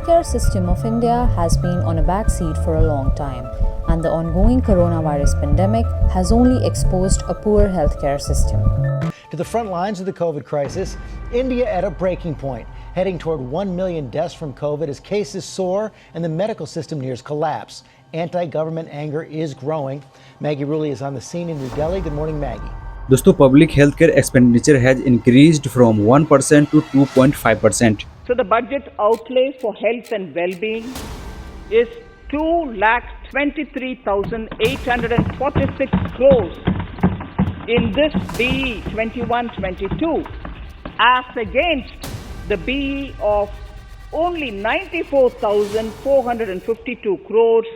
healthcare system of India has been on a back seat for a long time, and the ongoing coronavirus pandemic has only exposed a poor healthcare system. To the front lines of the COVID crisis, India at a breaking point, heading toward 1 million deaths from COVID as cases soar and the medical system nears collapse. Anti-government anger is growing. Maggie Rulli is on the scene in New Delhi. Good morning, Maggie. दोस्तों, public health care expenditure has increased from 1% to 2.5%. So the budget outlay for health and well-being is 2,23,846 crores in this BE 21-22 as against the BE of only 94,452 crores,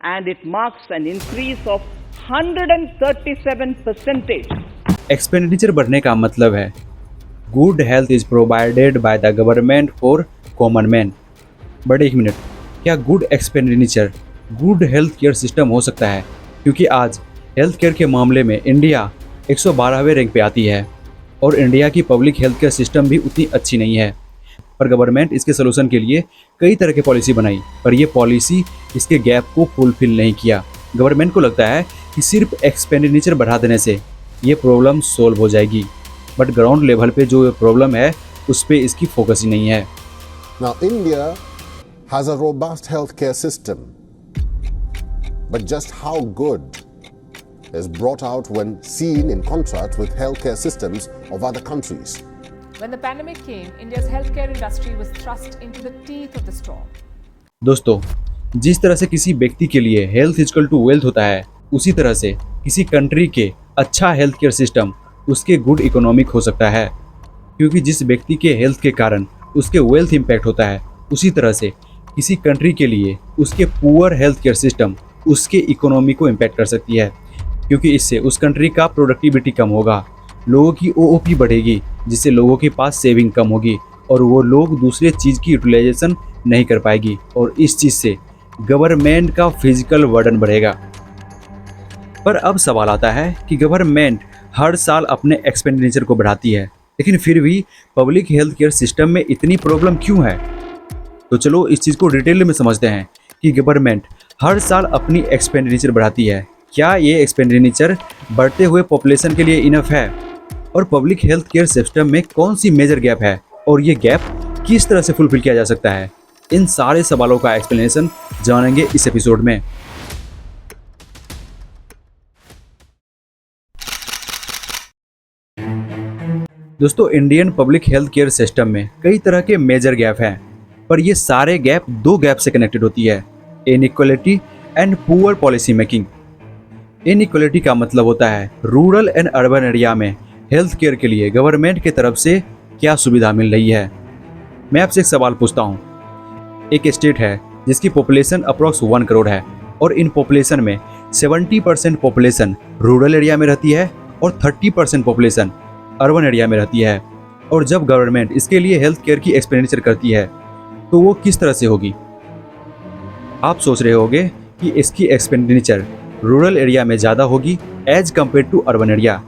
and it marks an increase of 137%. Expenditure बढ़ने का मतलब है good health is provided by the government for common man. But एक minute, क्या good expenditure good health care system हो सकता है? क्योंकि आज हेल्थ केयर के मामले में इंडिया 112वें रैंक पे आती है और इंडिया की पब्लिक हेल्थ केयर सिस्टम भी उतनी अच्छी नहीं है. पर गवर्नमेंट इसके सोल्यूशन के लिए कई तरह की पॉलिसी बनाई, पर ये पॉलिसी इसके गैप को फुलफिल नहीं किया. गवर्नमेंट को लगता है कि सिर्फ एक्सपेंडिचर बढ़ा देने से ये प्रॉब्लम सोल्व हो जाएगी, बट ग्राउंड लेवल पे जो प्रॉब्लम है उस पे इसकी फोकस ही नहीं है. Now India has a robust healthcare system, but just how good is brought out when seen in contrast with healthcare systems of other countries. When the pandemic came, India's healthcare industry was thrust into the teeth of the storm. दोस्तों, जिस तरह से किसी व्यक्ति के लिए health equal to wealth होता है, उसी तरह से किसी कंट्री के अच्छा हेल्थ केयर सिस्टम उसके गुड इकोनॉमिक हो सकता है. क्योंकि जिस व्यक्ति के हेल्थ के कारण उसके वेल्थ इम्पैक्ट होता है, उसी तरह से किसी कंट्री के लिए उसके पुअर हेल्थ केयर सिस्टम उसके इकोनॉमी को इम्पैक्ट कर सकती है. क्योंकि इससे उस कंट्री का प्रोडक्टिविटी कम होगा, लोगों की ओओपी बढ़ेगी, जिससे लोगों के पास सेविंग कम होगी और वो लोग दूसरे चीज़ की यूटिलाइजेशन नहीं कर पाएगी, और इस चीज़ से गवर्नमेंट का फिजिकल बर्डन बढ़ेगा. पर अब सवाल आता है कि गवर्नमेंट हर साल अपने एक्सपेंडिचर को बढ़ाती है, लेकिन फिर भी पब्लिक हेल्थ केयर सिस्टम में इतनी प्रॉब्लम क्यों है? तो चलो इस चीज़ को डिटेल में समझते हैं कि गवर्नमेंट हर साल अपनी एक्सपेंडिचर बढ़ाती है. क्या ये एक्सपेंडिचर बढ़ते हुए पॉपुलेशन के लिए इनफ है? और पब्लिक हेल्थ केयर सिस्टम में कौन सी मेजर गैप है और ये गैप किस तरह से फुलफिल किया जा सकता है? इन सारे सवालों का एक्सप्लेनेशन जानेंगे इस एपिसोड में. दोस्तों, Indian public health care system में कई तरह के मेजर गैप हैं, पर ये सारे गैप दो गैप से कनेक्टेड होती है: inequality and poor policy making. Inequality का मतलब होता है रूरल एंड अर्बन एरिया में हेल्थ केयर के लिए गवर्नमेंट की तरफ से क्या सुविधा मिल रही है. मैं आपसे एक सवाल पूछता हूँ. एक स्टेट है जिसकी पॉपुलेशन अप्रॉक्स 1 करोड़ है और इन पॉपुलेशन में 70% पॉपुलेशन रूरल एरिया में रहती है और 30% पॉपुलेशन अर्बन एरिया में रहती है. और जब गवर्नमेंट इसके लिए हेल्थ केयर की एक्सपेंडिचर करती है तो वो किस तरह से होगी? आप सोच रहे होंगे कि इसकी एक्सपेंडिचर रूरल एरिया में ज़्यादा होगी as compare to urban area,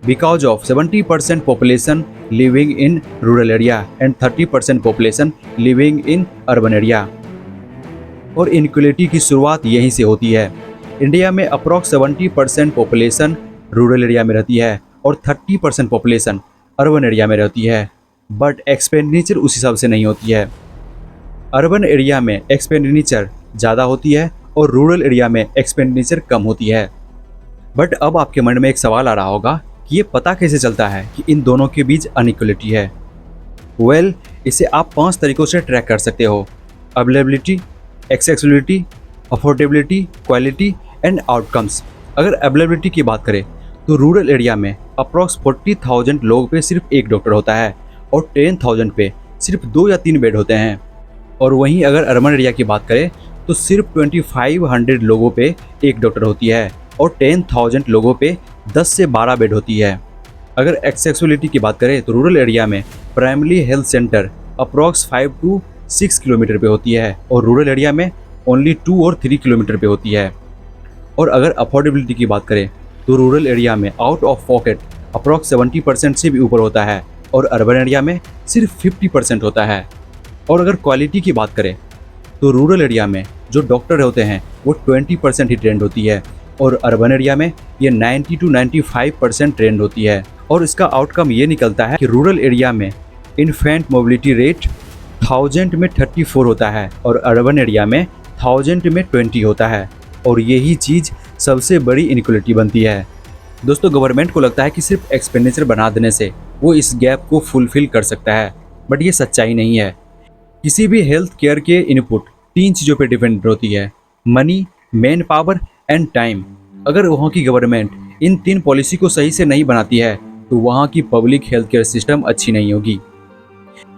because of 70% population living in rural area and 30% population living in urban area. और इनइक्वालिटी की शुरुआत यहीं से होती है. इंडिया में अप्रॉक्स 70% पॉपुलेशन रूरल एरिया में रहती है और 30% पॉपुलेशन अर्बन एरिया में रहती है, बट एक्सपेंडिचर उस हिसाब से नहीं होती है. अर्बन एरिया में एक्सपेंडिचर ज़्यादा होती है और रूरल एरिया में एक्सपेंडिचर कम होती है. बट अब आपके मन में एक सवाल आ रहा होगा कि ये पता कैसे चलता है कि इन दोनों के बीच अनइक्वलिटी है? वेल, इसे आप 5 तरीक़ों से ट्रैक कर सकते हो: availability, accessibility, affordability, quality and outcomes. अगर अवेलेबिलिटी की बात करें तो रूरल एरिया में अप्रॉक्स 40,000 लोग पे सिर्फ एक डॉक्टर होता है और 10,000 पे सिर्फ 2 या 3 बेड होते हैं. और वहीं अगर अर्बन एरिया की बात करें तो सिर्फ 2500 लोगों पे एक डॉक्टर होती है और 10,000 लोगों पे 10 से 12 बेड होती है. अगर एक्सेसिबिलिटी की बात करें तो रूरल एरिया में primary health centre approx 5 to 6 kilometre पे होती है और रूरल एरिया में ओनली 2 और 3 किलोमीटर पे होती है. और अगर अफोर्डेबिलिटी की बात करें तो रूरल एरिया में आउट ऑफ पॉकेट अप्रॉक्स 70% से भी ऊपर होता है और अर्बन एरिया में सिर्फ 50% होता है. और अगर क्वालिटी की बात करें तो रूरल एरिया में जो डॉक्टर होते हैं वो 20% ही ट्रेंड होती है और अर्बन एरिया में ये 90 to 95% ट्रेंड होती है। और इसका आउटकम ये निकलता है कि रूरल एरिया में इन्फेंट मोबिलिटी रेट 1000 में 34 होता है और अर्बन एरिया में 1000 में 20 होता है और यही चीज़ सबसे बड़ी इनइक्वालिटी बनती है। दोस्तों, गवर्नमेंट को लगता है कि सिर्फ एक्सपेंडिचर बना देने से वो इस गैप को फुलफिल कर सकता है, बट ये सच्चाई नहीं है। किसी भी हेल्थ केयर के इनपुट 3 चीज़ों पे डिपेंड होती है, money, man power and time. अगर वहाँ की गवर्नमेंट इन 3 पॉलिसी को सही से नहीं बनाती है तो वहाँ की पब्लिक हेल्थ केयर सिस्टम अच्छी नहीं होगी।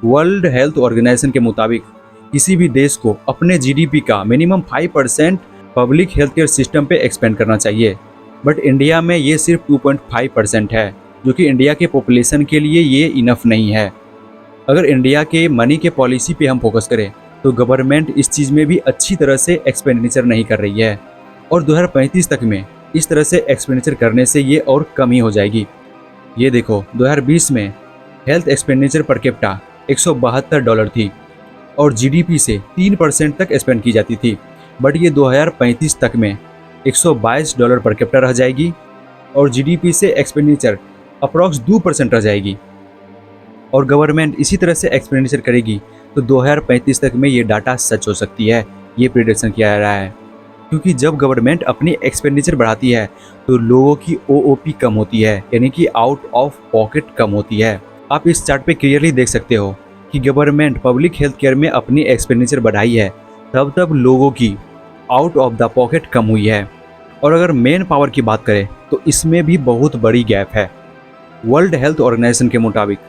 वर्ल्ड हेल्थ ऑर्गेनाइजेशन के मुताबिक किसी भी देश को अपने जीडीपी का minimum 5% public health care system पे एक्सपेंड करना चाहिए, बट इंडिया में ये सिर्फ 2.5% है, जो कि इंडिया के पॉपुलेशन के लिए ये इनफ नहीं है। अगर इंडिया के मनी के पॉलिसी पे हम फोकस करें तो गवर्नमेंट इस चीज़ में भी अच्छी तरह से एक्सपेंडिचर नहीं कर रही है और 2035 तक में इस तरह से एक्सपेंडिचर करने से ये और कम ही हो जाएगी। ये देखो, 2020 में हेल्थ एक्सपेंडिचर पर कैपिटा $172 थी और जीडीपी से 3% तक स्पेंड की जाती थी, बट ये 2035 तक में $122 पर कैपिटा रह जाएगी और जीडीपी से एक्सपेंडिचर अप्रॉक्स 2% रह जाएगी। और गवर्नमेंट इसी तरह से एक्सपेंडिचर करेगी तो 2035 तक में ये डाटा सच हो सकती है, ये प्रेडिक्शन किया जा रहा है। क्योंकि जब गवर्नमेंट अपनी एक्सपेंडिचर बढ़ाती है तो लोगों की ओओपी कम होती है, यानी कि आउट ऑफ पॉकेट कम होती है। आप इस चार्ट पे क्लियरली देख सकते हो कि गवर्नमेंट पब्लिक हेल्थ केयर में अपनी एक्सपेंडिचर बढ़ाई है, तब लोगों की आउट ऑफ द पॉकेट कम हुई है। और अगर मेन पावर की बात करें तो इसमें भी बहुत बड़ी गैप है। वर्ल्ड हेल्थ ऑर्गेनाइजेशन के मुताबिक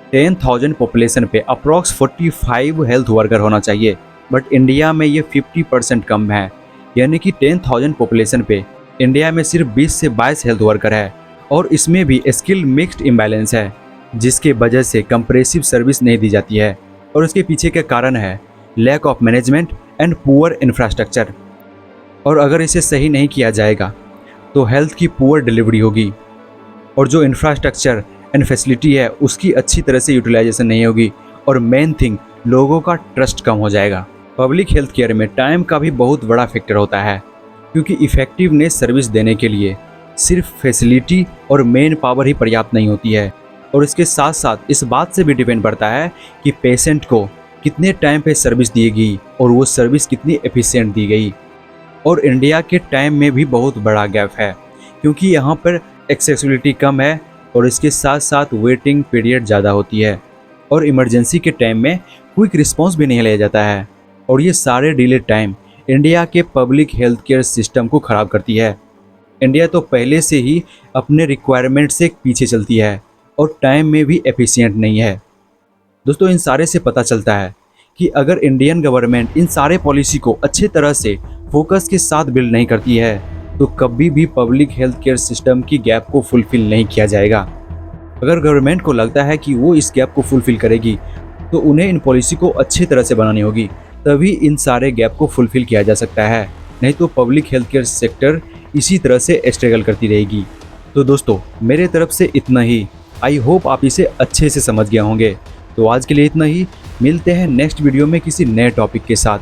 10,000 पॉपुलेशन पे अप्रॉक्स 45 हेल्थ वर्कर होना चाहिए, बट इंडिया में ये 50% कम है, यानी कि 10,000 पॉपुलेशन पे इंडिया में सिर्फ 20 से 22 हेल्थ वर्कर है और इसमें भी स्किल मिक्स्ड इम्बैलेंस है, जिसके वजह से कंप्रेसिव सर्विस नहीं दी जाती है। और इसके पीछे का कारण है lack of management and poor infrastructure. और अगर इसे सही नहीं किया जाएगा तो हेल्थ की पुअर डिलीवरी होगी और जो इंफ्रास्ट्रक्चर एंड फैसिलिटी है उसकी अच्छी तरह से यूटिलाइजेशन नहीं होगी और मेन थिंग लोगों का ट्रस्ट कम हो जाएगा। पब्लिक हेल्थ केयर में टाइम का भी बहुत बड़ा फैक्टर होता है, क्योंकि इफ़ेक्टिवनेस सर्विस देने के लिए सिर्फ फैसिलिटी और मेन पावर ही पर्याप्त नहीं होती है। और इसके साथ साथ इस बात से भी डिपेंड पड़ता है कि पेशेंट को कितने टाइम पे सर्विस दी गई और वो सर्विस कितनी एफिशिएंट दी गई। और इंडिया के टाइम में भी बहुत बड़ा गैप है, क्योंकि यहाँ पर एक्सेसिबिलिटी कम है और इसके साथ साथ वेटिंग पीरियड ज़्यादा होती है और इमरजेंसी के टाइम में क्विक रिस्पॉन्स भी नहीं लिया जाता है। और ये सारे डिले टाइम इंडिया के पब्लिक हेल्थ केयर सिस्टम को ख़राब करती है। इंडिया तो पहले से ही अपने रिक्वायरमेंट से पीछे चलती है और टाइम में भी एफिशिएंट नहीं है। दोस्तों, इन सारे से पता चलता है कि अगर इंडियन गवर्नमेंट इन सारे पॉलिसी को अच्छे तरह से फोकस के साथ बिल्ड नहीं करती है तो कभी भी पब्लिक हेल्थ केयर सिस्टम की गैप को फुलफ़िल नहीं किया जाएगा। अगर गवर्नमेंट को लगता है कि वो इस गैप को फुलफ़िल करेगी तो उन्हें इन पॉलिसी को अच्छी तरह से बनानी होगी, तभी इन सारे गैप को फुलफ़िल किया जा सकता है, नहीं तो पब्लिक हेल्थ केयर सेक्टर इसी तरह से स्ट्रगल करती रहेगी। तो दोस्तों, मेरे तरफ से इतना ही। आई होप आप इसे अच्छे से समझ गए होंगे। तो आज के लिए इतना ही, मिलते हैं नेक्स्ट वीडियो में किसी नए टॉपिक के साथ।